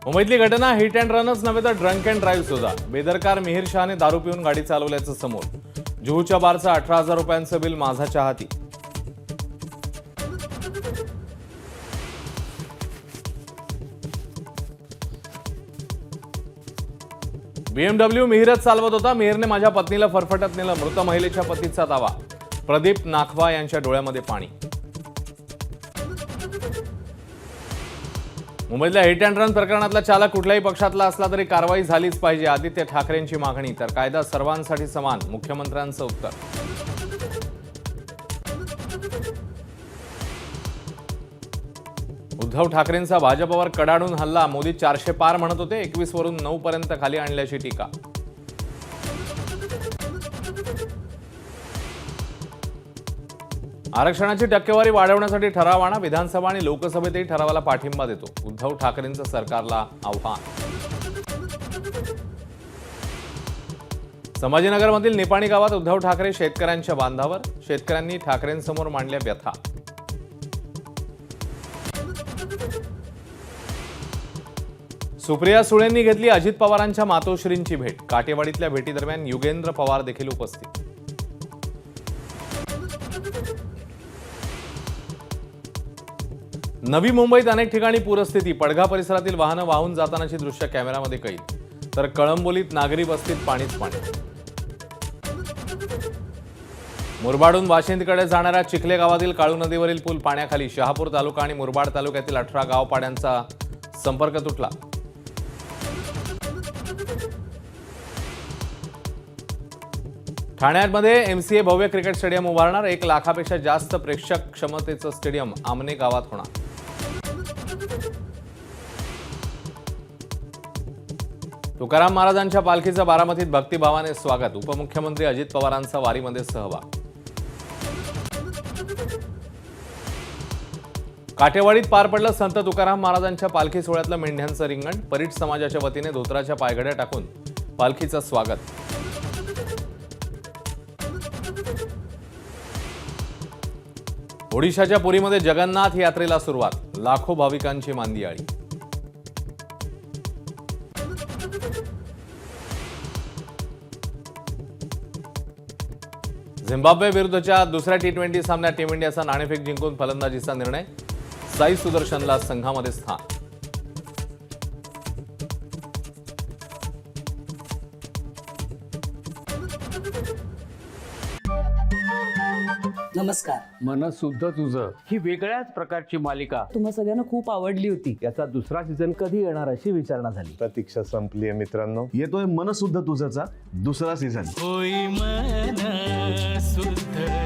मुंबईतली घटना hit and रनच नव्हे तर ड्रंक अँड ड्राईव्ह सुद्धा. बेदरकार मिहिर शहाने दारू पिऊन गाडी चालवल्याचं समोर. जुहूच्या बारचं 18,000 रुपयांचं बिल माझा हाती. BMW मिहिरच चालवत होता. मिहिरने माझ्या पत्नीला फरफटत नेलं. मृत महिलेच्या पतीचा दावा. प्रदीप नाखवा यांच्या डोळ्यामध्ये पाणी. मुंबईतल्या हिट अँड रन प्रकरणातला चालक कुठल्याही पक्षातला असला तरी कारवाई झालीच पाहिजे. आदित्य ठाकरेंची मागणी. तर कायदा सर्वांसाठी समान, मुख्यमंत्र्यांचं उत्तर. उद्धव ठाकरेंचा भाजपवर कडाडून हल्ला. मोदी 400 पार म्हणत होते. 21 वरून 9 पर्यंत खाली आणल्याची टीका. आरक्षणाची टक्केवारी वाढवण्यासाठी ठराव आणा. विधानसभा आणि लोकसभेतही ठरावाला पाठिंबा देतो. उद्धव ठाकरेंचं सरकारला आव्हान. संभाजीनगरमधील निपाणी गावात उद्धव ठाकरे शेतकऱ्यांच्या बांधावर. शेतकऱ्यांनी ठाकरेंसमोर मांडल्या व्यथा. सुप्रिया सुळेंनी घेतली अजित पवारांच्या मातोश्रींची भेट. काटेवाडीतल्या भेटीदरम्यान युगेंद्र पवार देखील उपस्थित. नवी मुंबईत अनेक ठिकाणी पूरस्थिती. पडघा परिसरातील वाहनं वाहून जातानाची दृश्य कॅमेऱ्यामध्ये कैद. तर कळंबोलीत नागरी वस्तीत पाणीच पाणी. मुरबाडहून वाशिंदकडे जाणाऱ्या चिखले गावातील काळू नदीवरील पूल पाण्याखाली. शहापूर तालुका आणि मुरबाड तालुक्यातील 18 गावपाड्यांचा संपर्क तुटला. ठाण्यामध्ये MCA भव्य क्रिकेट स्टेडियम उभारणार. 1 लाखापेक्षा जास्त प्रेक्षक क्षमतेचं स्टेडियम आमने गावात होणार. तुकाराम महाराजांच्या पालखीचं बारामतीत भक्तिभावाने स्वागत. उपमुख्यमंत्री अजित पवारांचा वारीमध्ये सहभाग. काटेवाडीत पार पडलं संत तुकाराम महाराजांच्या पालखी सोहळ्यातलं मेंढ्यांचं रिंगण. परीट समाजाच्या वतीने धोत्राच्या पायघड्या टाकून पालखीचं स्वागत. ओडिशाच्या पुरीमध्ये जगन्नाथ यात्रेला सुरुवात. लाखो भाविकांची मांदियाळी. झिम्बाब्वे विरुद्धच्या दुसऱ्या T20 सामन्यात टीम इंडियाचा नाणेफेक जिंकून फलंदाजीचा निर्णय. साई सुदर्शनला संघामध्ये स्थान. नमस्कार. मन शुद्ध तुझं ही वेगळ्याच प्रकारची मालिका तुम्हा सगळ्यांना खूप आवडली होती. याचा दुसरा सीझन कधी येणार अशी विचारणा झाली. प्रतीक्षा संपली आहे मित्रांनो. येतोय मन शुद्ध तुझंचा दुसरा सीझन. होई मन शुद्ध